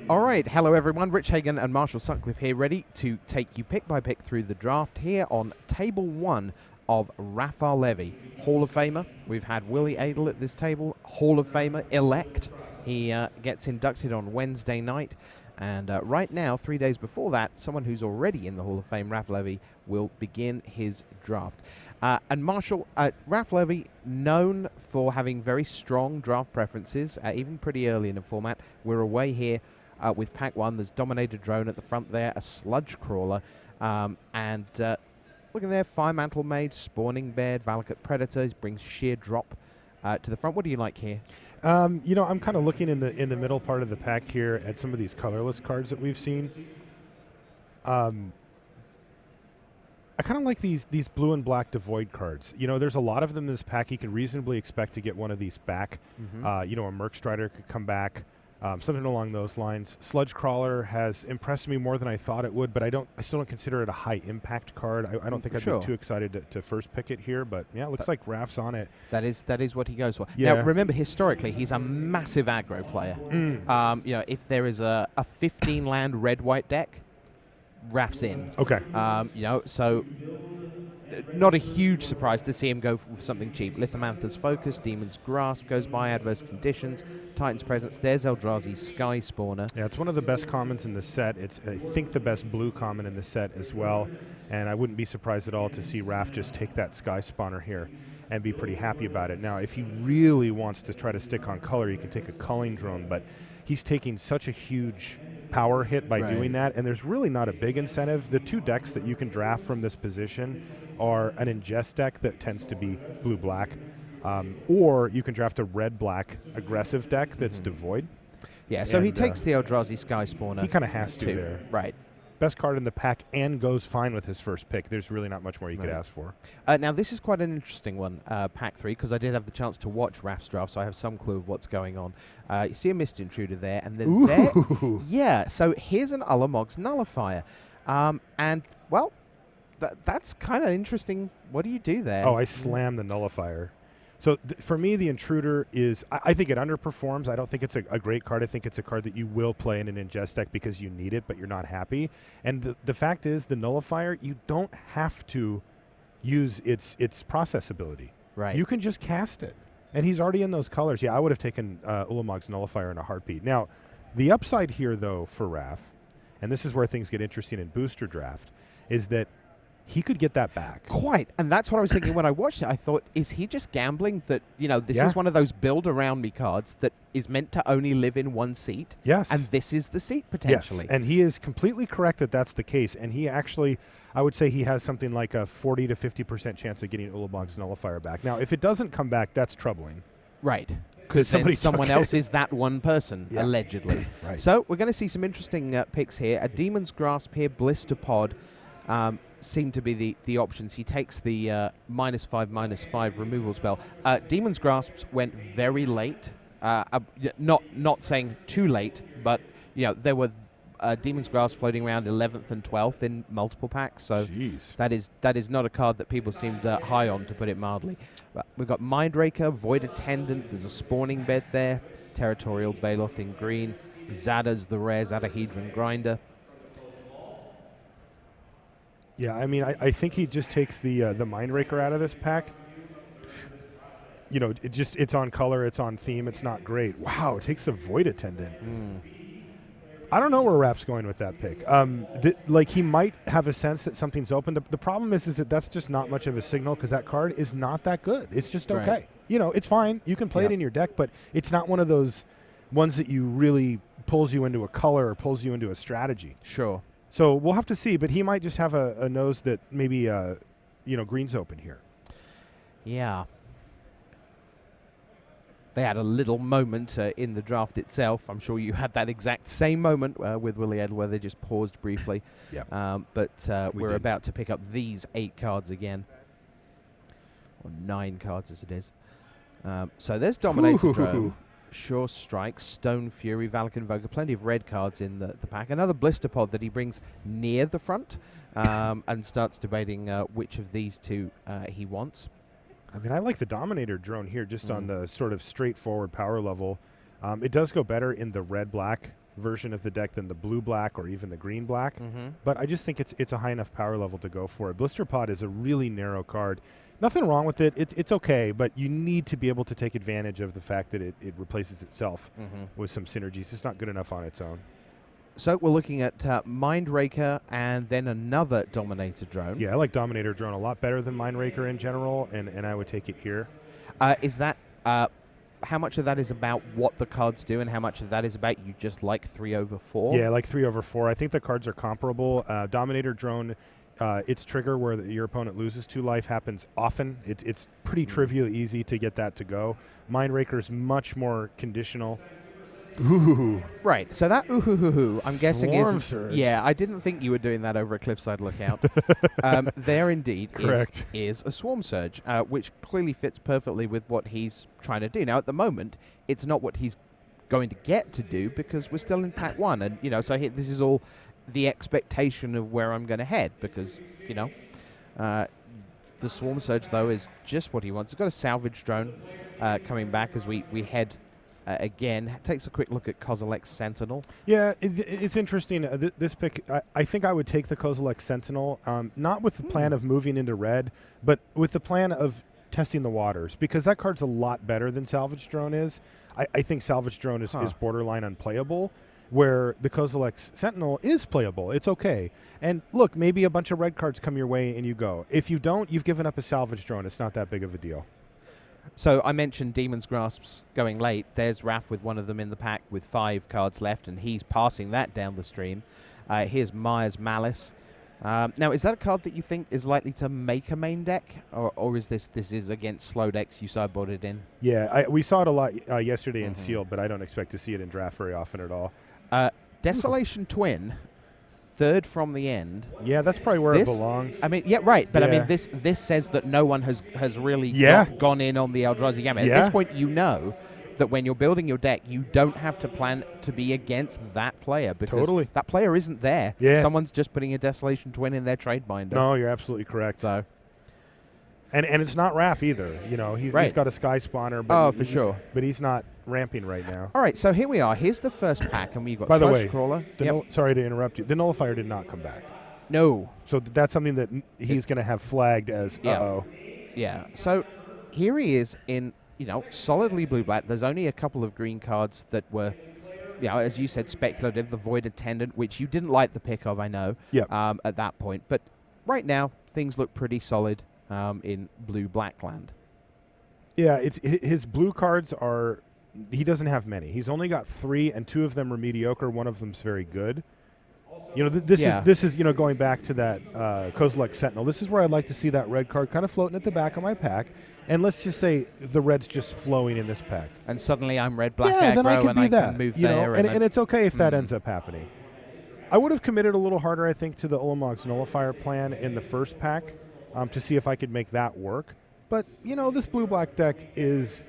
All right, hello everyone. Rich Hagan and Marshall Sutcliffe here, ready to take you pick by pick through the draft here on table 1 of Raphael Levy, Hall of Famer. We've had Willie Adel at this table, Hall of Famer elect. He gets inducted on Wednesday night, and right now, 3 days before that, someone who's already in the Hall of Fame, Raph Levy, will begin his draft. And Marshall, Raph Levy, known for having very strong draft preferences, even pretty early in the format. We're away here with Pack 1. There's Dominator Drone at the front there, a Sludge Crawler, and looking there, Fire Mantle Mage, Spawning Bear, Valakut Predator. He brings Sheer Drop to the front. What do you like here? You know, I'm kind of looking in the middle part of the pack here at some of these colorless cards that we've seen. I kind of like these blue and black Devoid cards. You know, there's a lot of them in this pack. You can reasonably expect to get one of these back. You know, a Merc Strider could come back, something along those lines. Sludge Crawler has impressed me more than I thought it would, but I still don't consider it a high impact card. I don't think I'd be too excited to first pick it here, but yeah, it looks like Raph's on it. That is what he goes for. Yeah. Now, remember, historically, he's a massive aggro player. You know, if there is a 15-land red-white deck, Raph's in. Okay. You know, so not a huge surprise to see him go for something cheap. Lithamantha's Focus, Demon's Grasp goes by, Adverse Conditions, Titan's Presence. There's Eldrazi's Sky Spawner. Yeah, it's one of the best commons in the set. It's, I think, the best blue common in the set as well. And I wouldn't be surprised at all to see Raph just take that Sky Spawner here and be pretty happy about it. Now, if he really wants to try to stick on color, he can take a Culling Drone, but he's taking such a huge power hit by doing that, and there's really not a big incentive. The two decks that you can draft from this position are an Ingest deck that tends to be blue-black, or you can draft a red-black aggressive deck that's Devoid. Yeah, so he takes the Eldrazi Sky Spawner. He kind of has to there. Right. Best card in the pack and goes fine with his first pick. There's really not much more you could ask for. Now, this is quite an interesting one, Pack 3, because I did have the chance to watch Raph's draft, so I have some clue of what's going on. You see a Mist Intruder there, and then there... Yeah, so here's an Ulamog's Nullifier. And, well, that's kind of interesting. What do you do there? Oh, I slammed the Nullifier. So for me, the Intruder is, I think it underperforms. I don't think it's a great card. I think it's a card that you will play in an Ingest deck because you need it, but you're not happy. And the fact is, the Nullifier, you don't have to use its process ability. Right. You can just cast it. And he's already in those colors. Yeah, I would have taken Ulamog's Nullifier in a heartbeat. Now, the upside here, though, for Raph, and this is where things get interesting in Booster Draft, is that he could get that back. Quite. And that's what I was thinking when I watched it. I thought, is he just gambling that, you know, this is one of those build around me cards that is meant to only live in one seat? Yes. And this is the seat, potentially. Yes. And he is completely correct that that's the case. And he actually, I would say he has something like a 40 to 50% chance of getting Ulamog's Nullifier back. Now, if it doesn't come back, that's troubling. Right. Because someone else is that one person, Yeah. allegedly. Right. So we're going to see some interesting picks here. A Demon's Grasp here, Blister Pod. Seem to be the options. He takes the -5/-5 removal spell. Demon's Grasps went very late. Not saying too late, but you know there were Demon's Grasp floating around 11th and 12th in multiple packs. So that is not a card that people seemed high on, to put it mildly. But we've got Mindraker, Void Attendant. There's a Spawning Bed there. Territorial Baloth in green. Zada's the rare Zadahedron Grinder. Yeah, I mean, I think he just takes the Mindraker out of this pack. You know, it's on color, it's on theme, it's not great. Wow, it takes the Void Attendant. I don't know where Raph's going with that pick. Like, he might have a sense that something's open. The problem is that that's just not much of a signal because that card is not that good. It's just okay. Right. You know, it's fine. You can play it in your deck, but it's not one of those ones that you really pulls you into a color or pulls you into a strategy. Sure. So we'll have to see, but he might just have a nose that maybe, you know, green's open here. Yeah. They had a little moment in the draft itself. I'm sure you had that exact same moment with Willie Adel where they just paused briefly. Yeah. But we're about to pick up these 8 cards again. Or 9 cards as it is. So there's Dominator Drone. Sure Strike, Stone Fury, Valak Invoker, plenty of red cards in the pack. Another Blister Pod that he brings near the front and starts debating which of these two he wants. I mean, I like the Dominator Drone here just on the sort of straightforward power level. It does go better in the red-black version of the deck than the blue-black or even the green-black, but I just think it's a high enough power level to go for it. Blister Pod is a really narrow card. Nothing wrong with it. It's okay, but you need to be able to take advantage of the fact that it replaces itself with some synergies. It's not good enough on its own. So we're looking at Mindraker and then another Dominator drone. Yeah, I like Dominator drone a lot better than Mindraker in general, and I would take it here. Is that how much of that is about what the cards do, and how much of that is about you just like 3/4? Yeah, like 3/4. I think the cards are comparable. Dominator drone, its trigger where your opponent loses 2 life happens often. It's pretty trivial, easy to get that to go. Mindraker is much more conditional. Ooh. Right, so that I'm guessing Swarm is... Surge. Yeah, I didn't think you were doing that over a Cliffside Lookout. There indeed is a Swarm Surge, which clearly fits perfectly with what he's trying to do. Now, at the moment, it's not what he's going to get to do because we're still in Pack 1. And, so this is all the expectation of where I'm going to head because, the Swarm Surge, though, is just what he wants. He's got a salvage drone coming back as we head... again, takes a quick look at Kozilek's Sentinel. Yeah, it's interesting. This pick, I think I would take the Kozilek Sentinel, not with the plan of moving into red, but with the plan of testing the waters, because that card's a lot better than Salvage Drone is. I think Salvage Drone is borderline unplayable, where the Kozilek Sentinel is playable. It's okay. And look, maybe a bunch of red cards come your way and you go. If you don't, you've given up a Salvage Drone. It's not that big of a deal. So I mentioned Demon's Grasps going late. There's Raph with one of them in the pack with 5 cards left, and he's passing that down the stream. Here's Maya's Malice. Now, is that a card that you think is likely to make a main deck, or is this is against slow decks you sideboarded in? Yeah, we saw it a lot yesterday in Sealed, but I don't expect to see it in Draft very often at all. Desolation Twin, 3rd from the end. Yeah, that's probably where it belongs. I mean, yeah, right. But I mean, this says that no one has really gone in on the Eldrazi Gamut. At this point, you know that when you're building your deck, you don't have to plan to be against that player because that player isn't there. Yeah. Someone's just putting a Desolation Twin in their trade binder. No, you're absolutely correct. So, and it's not Raph either. He's got a Sky Spawner. But for sure. But he's not ramping right now. All right, so here we are. Here's the first pack, and we've got By the Sludge way, Crawler. Sorry to interrupt you. The Nullifier did not come back. No. So that's something that he's going to have flagged as uh-oh. Yeah. So here he is in, solidly blue-black. There's only a couple of green cards that were, as you said, speculative. The Void Attendant, which you didn't like the pick of, I know, at that point. But right now, things look pretty solid in blue-black land. Yeah, his blue cards are... He doesn't have many. He's only got 3, and 2 of them are mediocre. One of them's very good. This is going back to that Kozilek Sentinel. This is where I'd like to see that red card kind of floating at the back of my pack. And let's just say the red's just flowing in this pack. And suddenly I'm red-black aggro, then I can can move there. And it's okay if that ends up happening. I would have committed a little harder, I think, to the Ulamog's Nullifier plan in the first pack to see if I could make that work. But, this blue-black deck is...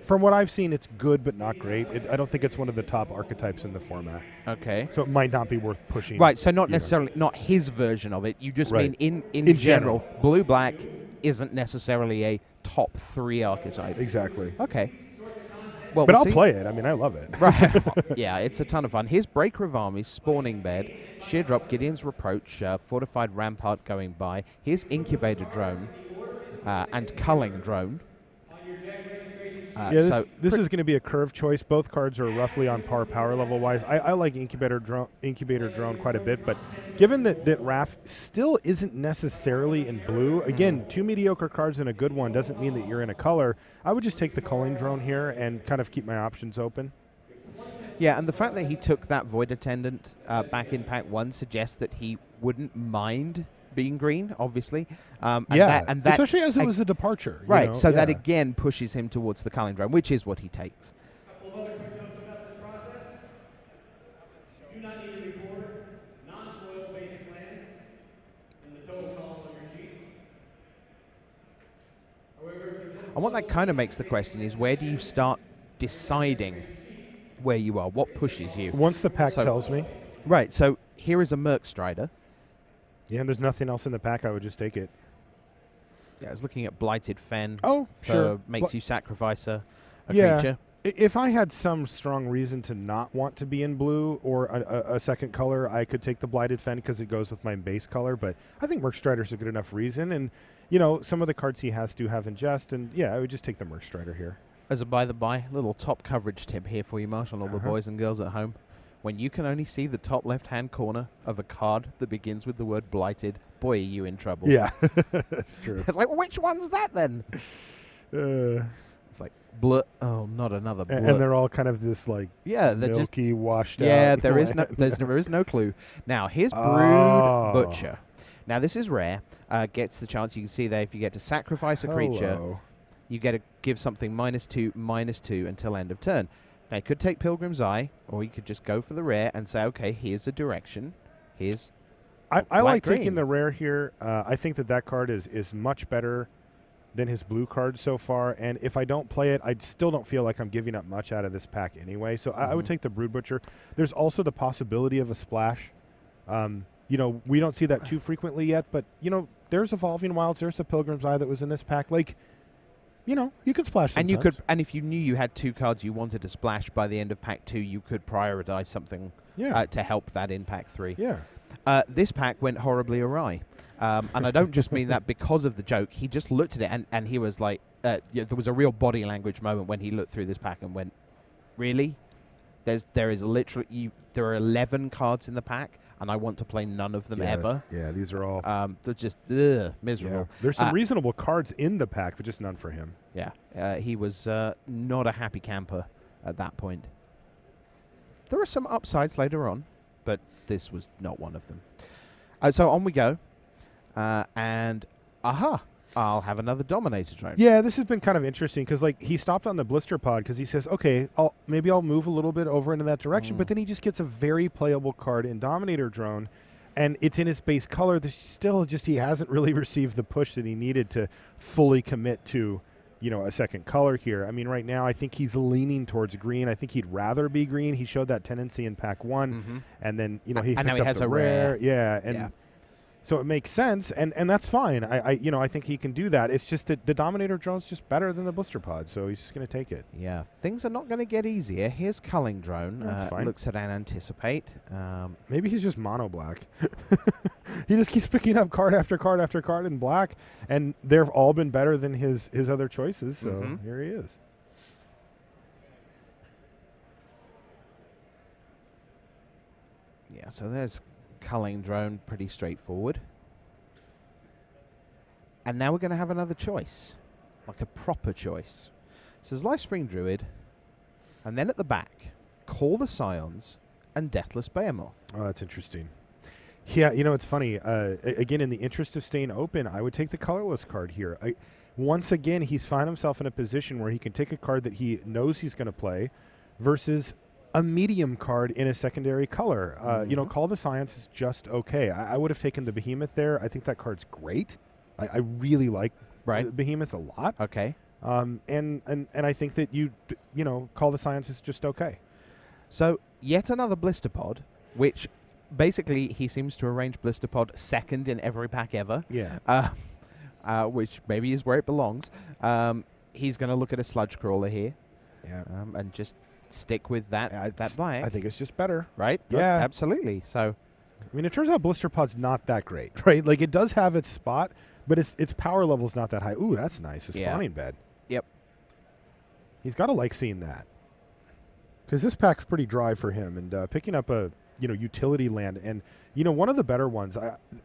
From what I've seen, it's good but not great. I don't think it's one of the top archetypes in the format. Okay. So it might not be worth pushing. Right, so not necessarily, not his version of it. You just mean in general, blue-black isn't necessarily a top 3 archetype. Exactly. Okay. Well, but I'll play it. I mean, I love it. Right. Yeah, it's a ton of fun. Here's Breaker of Armies, Spawning Bed, Sheer Drop, Gideon's Reproach, Fortified Rampart going by. Here's Incubator Drone and Culling Drone. This is going to be a curve choice. Both cards are roughly on par power level wise. I like Incubator Drone quite a bit, but given that Raph still isn't necessarily in blue, again, 2 mediocre cards and a good one doesn't mean that you're in a color. I would just take the Culling Drone here and kind of keep my options open. Yeah, and the fact that he took that Void Attendant back in Pack 1 suggests that he wouldn't mind being green, obviously. Especially as it was a departure. Right, so that again pushes him towards the Culling Drone, which is what he takes. A couple of other quick notes about this process. You do not need to record non-foil basic lands in the total column on your sheet. However, and what that kind of makes the question is, where do you start deciding where you are? What pushes you? Once the pack tells me. Right, so here is a Merc Strider. Yeah, and there's nothing else in the pack. I would just take it. Yeah, I was looking at Blighted Fen. Oh, sure. Makes you sacrifice a creature. If I had some strong reason to not want to be in blue or a second color, I could take the Blighted Fen because it goes with my base color. But I think Merc Strider's a good enough reason. And, some of the cards he has do have Ingest. And, yeah, I would just take the Merc Strider here. As a by-the-by, little top coverage tip here for you, Marshall, all the boys and girls at home. When you can only see the top left-hand corner of a card that begins with the word Blighted, boy, are you in trouble. Yeah, that's true. It's like, which one's that then? It's like, blut. Oh, not another blut. And they're all kind of this, like, they're milky, washed out. Yeah, there is no clue. Now, here's Brood Butcher. Now, this is rare. Gets the chance, you can see there, if you get to sacrifice a creature, you get to give something -2/-2 until end of turn. Now, you could take Pilgrim's Eye, or you could just go for the rare and say, okay, here's a direction. Here's I like taking the rare here. I think that card is much better than his blue card so far. And if I don't play it, I still don't feel like I'm giving up much out of this pack anyway. So I would take the Brood Butcher. There's also the possibility of a splash. We don't see that too frequently yet, but, there's Evolving Wilds. There's the Pilgrim's Eye that was in this pack. Like, you could splash sometimes. And if you knew you had 2 cards you wanted to splash by the end of pack 2, you could prioritize something to help that in pack 3. Yeah. This pack went horribly awry. And I don't just mean that because of the joke. He just looked at it and he was like, there was a real body language moment when he looked through this pack and went, really? There are 11 cards in the pack, and I want to play none of them ever. Yeah, these are all. They're just miserable. Yeah. There's some reasonable cards in the pack, but just none for him. Yeah, he was not a happy camper at that point. There are some upsides later on, but this was not one of them. So on we go. And I'll have another Dominator drone. Yeah, this has been kind of interesting because, like, he stopped on the blister pod because he says, okay, maybe I'll move a little bit over into that direction, but then he just gets a very playable card in Dominator drone, and it's in his base color. There's still he hasn't really received the push that he needed to fully commit to, a second color here. I mean, right now I think he's leaning towards green. I think he'd rather be green. He showed that tendency in pack 1, and then he picked now he up has the a rare. Yeah, and. So it makes sense, and that's fine. I think he can do that. It's just that the Dominator drone's just better than the blister pod, so he's just going to take it. Yeah, things are not going to get easier. Here's Culling Drone. That's fine. Looks at and anticipate. Maybe he's just mono black. He just keeps picking up card after card after card in black, and they've all been better than his other choices. So here he is. Yeah, so there's Culling Drone, pretty straightforward. And now we're going to have another choice, like a proper choice. So there's Lifespring Druid, and then at the back, Call the Scions and Deathless Behemoth. Oh, that's interesting. Yeah, it's funny. Again, in the interest of staying open, I would take the colorless card here. Once again, he's found himself in a position where he can take a card that he knows he's going to play versus a medium card in a secondary color. Call the Scions is just okay. I would have taken the Behemoth there. I think that card's great. I really like Behemoth a lot. Okay. And I think that Call the Scions is just okay. So yet another Blister Pod, which basically he seems to arrange Blister Pod second in every pack ever. Yeah. Which maybe is where it belongs. He's going to look at a Sludge Crawler here. Yeah. And just stick with that black. I think it's just better. Right? Yeah. Absolutely. So, I mean, it turns out Blister Pod's not that great, right? Like, it does have its spot, but its power level's not that high. Ooh, that's nice. A spawning bed. Yep. He's got to like seeing that. Because this pack's pretty dry for him, and picking up a utility land, and one of the better ones.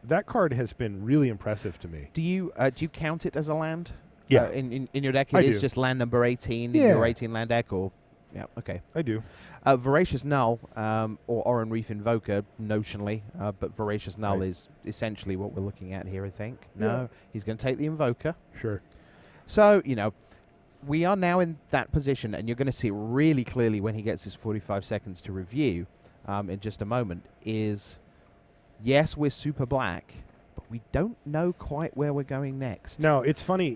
That card has been really impressive to me. Do you count it as a land? Yeah. In your deck, it is just land number 18 in your 18 land deck, or yeah, okay. I do. Voracious Null, or Oran Reef Invoker, notionally, but Voracious Null is essentially what we're looking at here, I think. No, he's going to take the Invoker. Sure. So, we are now in that position, and you're going to see it really clearly when he gets his 45 seconds to review in just a moment, is, yes, we're super black, but we don't know quite where we're going next. No, it's funny.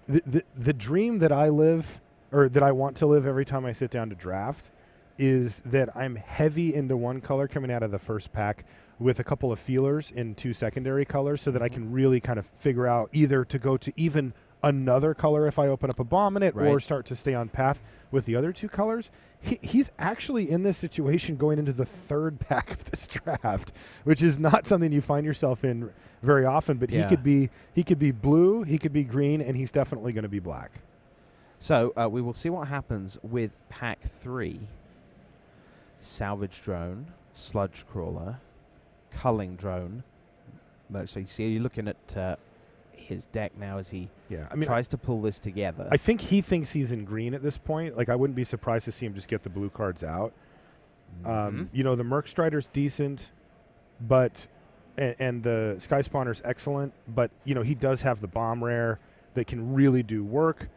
The dream that I live, or that I want to live every time I sit down to draft, is that I'm heavy into one color coming out of the first pack with a couple of feelers in 2 secondary colors so that I can really kind of figure out either to go to even another color if I open up a bomb in it, or Right. start to stay on path with the other two colors. He's actually in this situation going into the third pack of this draft, which is not something you find yourself in very often. But Yeah. he could be blue, he could be green, and he's definitely going to be black. So we will see what happens with pack 3. Salvage drone, sludge crawler, culling drone. So you see, you're looking at his deck now as he Yeah, I mean, tries to pull this together. I think he thinks he's in green at this point. Like, I wouldn't be surprised to see him just get the blue cards out. You know, the Merc Strider's decent, but and the Sky Spawner's excellent, but you know, he does have the bomb rare that can really do work.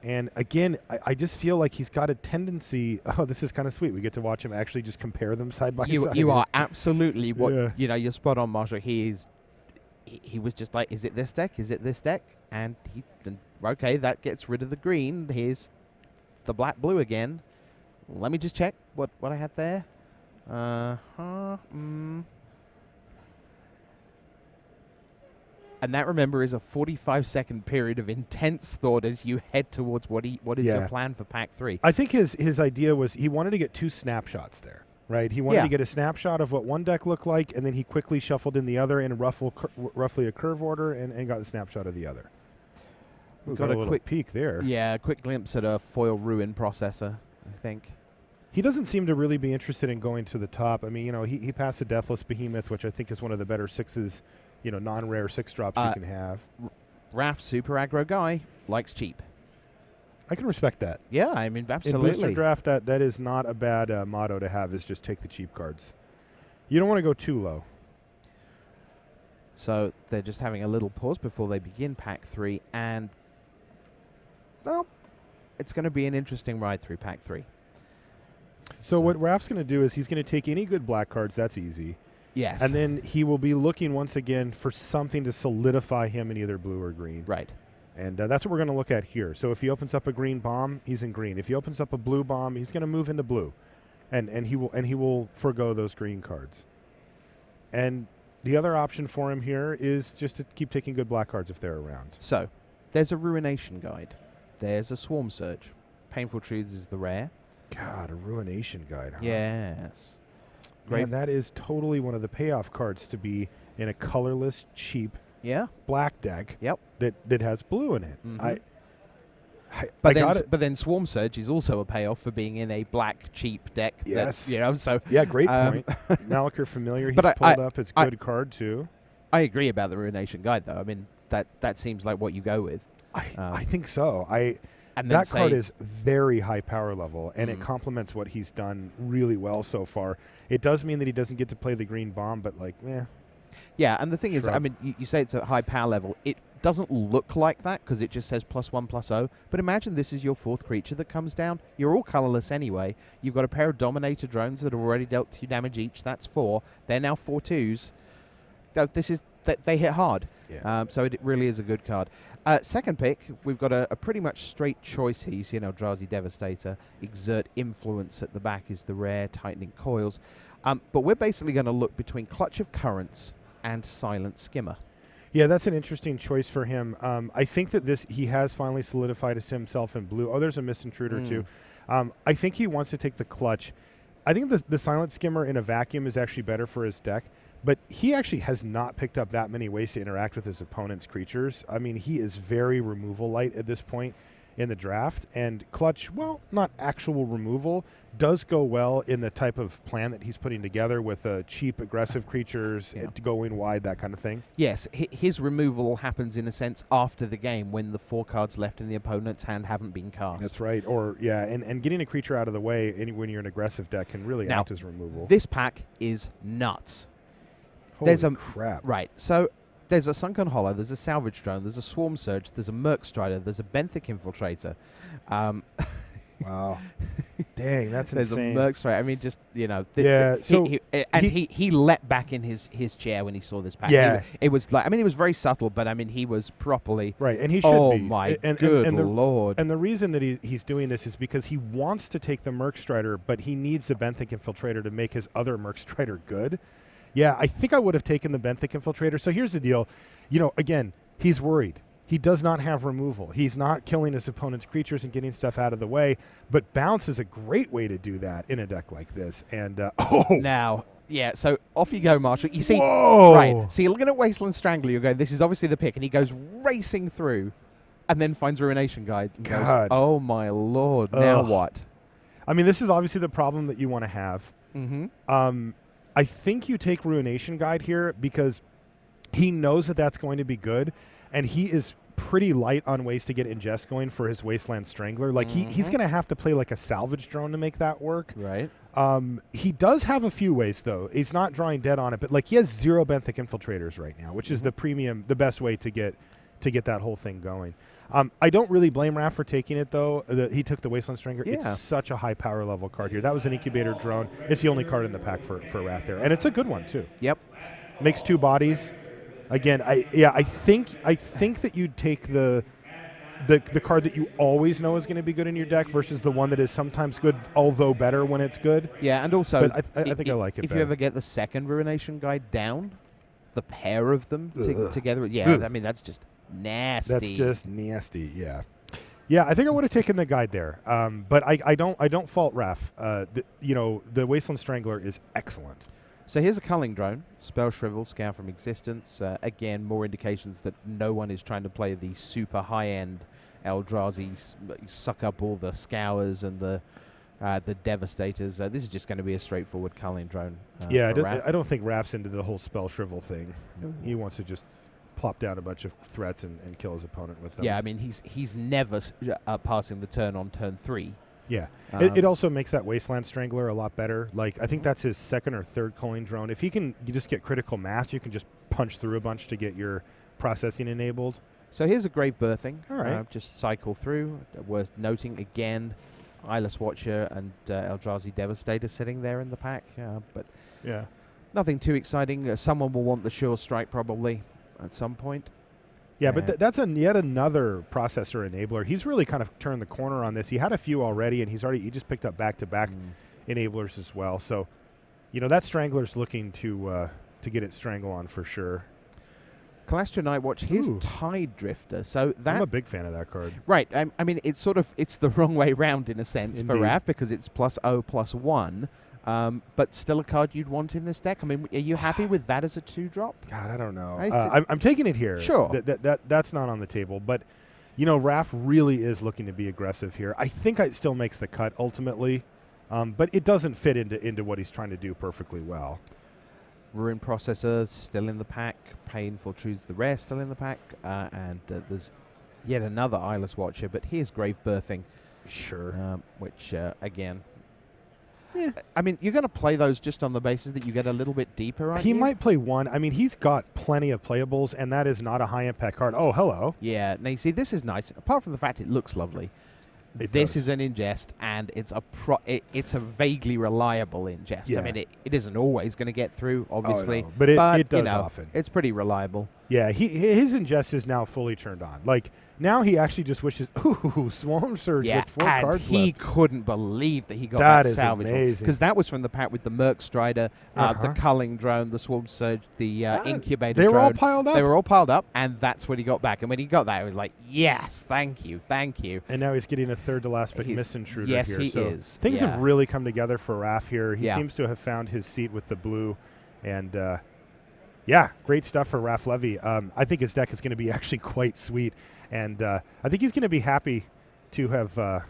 And again, I just feel like he's got a tendency. Oh, this is kind of sweet. We get to watch him actually just compare them side by side. You are absolutely what Yeah. you know. You're spot on, Marshall. He was just like, is it this deck? Is it this deck? And okay, that gets rid of the green. Here's the black blue again. Let me just check what I had there. And that, remember, is a 45-second period of intense thought as you head towards what is Yeah. your plan for pack 3. I think his idea was he wanted to get 2 snapshots there, right? He wanted Yeah. to get a snapshot of what one deck looked like, and then he quickly shuffled in the other in roughly a curve order and got the snapshot of the other. Ooh, Got got a a little quick peek there. Yeah, a quick glimpse at a foil ruin processor, I think. He doesn't seem to really be interested in going to the top. I mean, you know, he passed the Deathless Behemoth, which I think is one of the better 6s, you know, non-rare 6 drops you can have. Raph, super aggro guy, likes cheap. I can respect that. Yeah, I mean, In absolutely. booster draft, that is not a bad motto to have, is just take the cheap cards. You don't want to go too low. So they're just having a little pause before they begin pack 3, and well, it's going to be an interesting ride through pack 3. So what Raph's going to do is he's going to take any good black cards. That's easy. Yes. And then he will be looking once again for something to solidify him in either blue or green. Right. And that's what we're going to look at here. So if he opens up a green bomb, he's in green. If he opens up a blue bomb, he's going to move into blue, and he will forgo those green cards. And the other option for him here is just to keep taking good black cards if they're around. So there's a Ruination Guide. There's a Swarm Surge. Painful Truths is the rare. God, a Ruination Guide. Huh? Yes. Man, that is totally one of the payoff cards to be in a colorless, cheap Yeah. black deck. Yep. That has blue in it. Mhm. I But got then, it. but then Swarm Surge is also a payoff for being in a black cheap deck. Yes. That, you know, so Yeah, great Um, point. Malik, you're familiar. He's But pulled up. It's a good card too. I agree about the Ruination Guide, though. I mean, that seems like what you go with. I think so. And then That card say- is very high power level, and it Mm. complements what he's done really well so far. It does mean that he doesn't get to play the green bomb, but Yeah, and the thing is, I Shrub. mean, you say it's at high power level. It doesn't look like that because it just says +1/+0. But imagine this is your 4th creature that comes down. You're all colorless anyway. You've got a pair of Dominator drones that have already dealt 2 damage each. That's 4. They're now 4/2s. They hit hard. Yeah. So it really is a good card. Second pick, we've got a pretty much straight choice here. You see an Eldrazi Devastator. Exert Influence at the back is the rare, Tightening Coils. But we're basically going to look between Clutch of Currents and Silent Skimmer. Yeah, that's an interesting choice for him. I think that he has finally solidified himself in blue. Oh, there's a Mist Intruder too. I think he wants to take the Clutch. I think the Silent Skimmer in a vacuum is actually better for his deck, but he actually has not picked up that many ways to interact with his opponent's creatures. I mean, he is very removal light at this point in the draft, and Clutch, well, not actual removal, does go well in the type of plan that he's putting together with cheap, aggressive creatures, going wide, that kind of thing. Yes, his removal happens in a sense after the game when the 4 cards left in the opponent's hand haven't been cast. That's right. Or, yeah, and getting a creature out of the way when you're an aggressive deck can really Now, act as removal. This pack is nuts. Holy there's a crap. Right, so there's a Sunken Hollow, there's a Salvage Drone, there's a Swarm Surge, there's a Merc Strider, there's a Benthic Infiltrator. Wow. Dang, that's There's insane. a Merc Strider. I mean, just, you know. He leapt back in his chair when he saw this pack. Yeah. It was like, I mean, it was very subtle, but I mean, he was properly. Right, and he should Oh be. my and good the, lord. And the reason that he's doing this is because he wants to take the Merc Strider, but he needs the Benthic Infiltrator to make his other Merc Strider good. Yeah, I think I would have taken the Benthic Infiltrator. So here's the deal. You know, again, he's worried. he does not have removal. He's not killing his opponent's creatures and getting stuff out of the way, but bounce is a great way to do that in a deck like this. And, Now, yeah, so off you go, Marshall. You see, whoa! right, so you're looking at Wasteland Strangler, you're going, this is obviously the pick, and he goes racing through and then finds Ruination Guide and goes, oh my lord, now what? I mean, this is obviously the problem that you want to have. Mm-hmm. I think you take Ruination Guide here because he knows that that's going to be good, and he is pretty light on ways to get ingest going for his Wasteland Strangler. Like, he's going to have to play like a salvage drone to make that work. Right. He does have a few ways, though. He's not drawing dead on it, but like he has 0 Benthic Infiltrators right now, which is the premium, the best way to get that whole thing going. I don't really blame Raph for taking it, though. He took the Wasteland Strangler. Yeah. It's such a high power level card here. That was an Incubator drone. It's the only card in the pack for Raph there, and it's a good one too. Yep. Makes 2 bodies. Again, I think that you'd take the card that you always know is going to be good in your deck versus the one that is sometimes good, although better when it's good. Yeah, and also, But I think I like it if better. you ever get the second Ruination Guide down, the pair of them together, yeah, I mean, that's just nasty. That's just nasty, yeah. Yeah, I think I would have taken the guide there, but I don't fault Raph. The Wasteland Strangler is excellent. So here's a culling drone, Spell Shrivel, Scour from Existence. Again, more indications that no one is trying to play the super high-end Eldrazi, suck up all the Scours and the Devastators. This is just going to be a straightforward culling drone. Yeah, for Raph. I don't think Raph's into the whole Spell Shrivel thing. He wants to just plop down a bunch of threats and kill his opponent with them. Yeah, I mean, he's never passing the turn on turn 3. Yeah. It also makes that Wasteland Strangler a lot better. Like, I think that's his 2nd or 3rd culling drone. If you just get critical mass, you can just punch through a bunch to get your processing enabled. So here's a Grave Birthing. All right. Just cycle through. Worth noting again, Eyeless Watcher and Eldrazi Devastator sitting there in the pack. But yeah, nothing too exciting. Someone will want the Sure Strike probably at some point. Yeah, but that's yet another processor enabler. He's really kind of turned the corner on this. He had a few already, and he just picked up back-to-back enablers as well. So, that Strangler's looking to get its strangle on for sure. Calastria Nightwatch, here's Tide Drifter. So I'm a big fan of that card. Right. I mean, it's the wrong way round in a sense for Raph because it's +0/+1. But still a card you'd want in this deck. I mean, are you happy with that as a 2-drop? God, I don't know. Right, I'm taking it here. Sure. That's not on the table. But, Raph really is looking to be aggressive here. I think it still makes the cut ultimately. But it doesn't fit into what he's trying to do perfectly well. Ruin Processor still in the pack. Painful Truths the Rare still in the pack. And there's yet another Eyeless Watcher. But here's Grave Birthing. Sure. Which, again... Yeah. I mean, you're going to play those just on the basis that you get a little bit deeper, aren't you? He might play one. I mean, he's got plenty of playables, and that is not a high-impact card. Oh, hello. Yeah. Now, you see, this is nice. Apart from the fact it looks lovely, this is an ingest, and it's a vaguely reliable ingest. Yeah. I mean, it isn't always going to get through, obviously. Oh, no. But it does often. It's pretty reliable. Yeah, his ingest is now fully turned on. Like, now he actually just wishes, Swarm Surge with 4 cards left. He couldn't believe that he got that salvage. That is amazing. Because that was from the pack with the Merc Strider, the Culling Drone, the Swarm Surge, the Incubator Drone. They were all piled up. They were all piled up, and that's what he got back. And when he got that, he was like, yes, thank you. And now he's getting a 3rd to last pick Misintruder yes, here. He so is. Things have really come together for Raph here. He Yeah. seems to have found his seat with the blue. And, yeah, great stuff for Raph Levy. I think his deck is going to be actually quite sweet. And I think he's going to be happy to have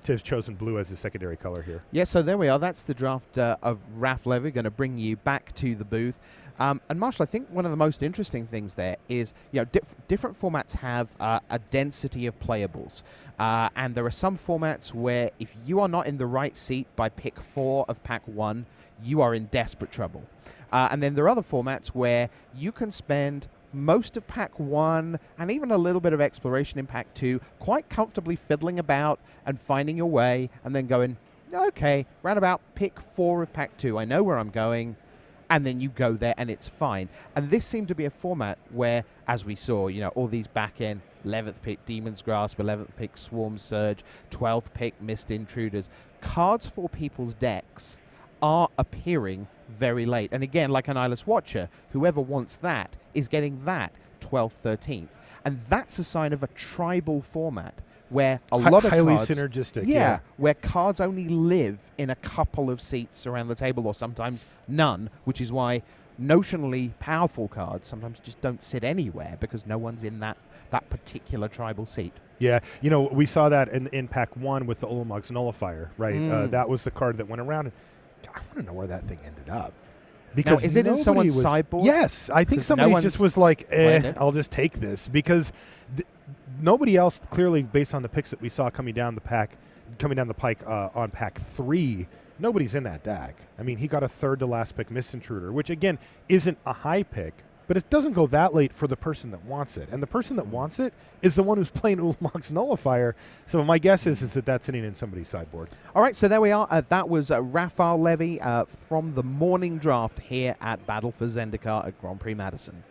chosen blue as his secondary color here. Yeah, so there we are. That's the draft of Raph Levy. Going to bring you back to the booth. And Marshall, I think one of the most interesting things there is, different formats have a density of playables. And there are some formats where if you are not in the right seat by pick 4 of pack 1, you are in desperate trouble. And then there are other formats where you can spend most of pack 1 and even a little bit of exploration in pack 2 quite comfortably fiddling about and finding your way and then going, okay, round about pick 4 of pack 2. I know where I'm going. And then you go there and it's fine. And this seemed to be a format where, as we saw, all these back-end 11th pick Demon's Grasp, 11th pick Swarm Surge, 12th pick Mist Intruders, cards for people's decks are appearing very late. And again, like an Eyeless Watcher, whoever wants that is getting that 12th, 13th. And that's a sign of a tribal format where a lot of highly cards, synergistic. yeah, where cards only live in a couple of seats around the table, or sometimes none, which is why notionally powerful cards sometimes just don't sit anywhere because no one's in that particular tribal seat. Yeah, you know, we saw that in pack 1 with the Ulamog's Nullifier, right? That was the card that went around. I want to know where that thing ended up. Because now, is it in someone's sideboard? Yes, I think somebody just was like, I'll just take this, because nobody else, clearly based on the picks that we saw coming down the pike on pack 3, nobody's in that deck. I mean, he got a third to last pick Mist Intruder, which again isn't a high pick, but it doesn't go that late for the person that wants it. And the person that wants it is the one who's playing Ulamog's Nullifier. So my guess is that that's sitting in somebody's sideboard. All right, so there we are. That was Raphael Levy from the morning draft here at Battle for Zendikar at Grand Prix Madison.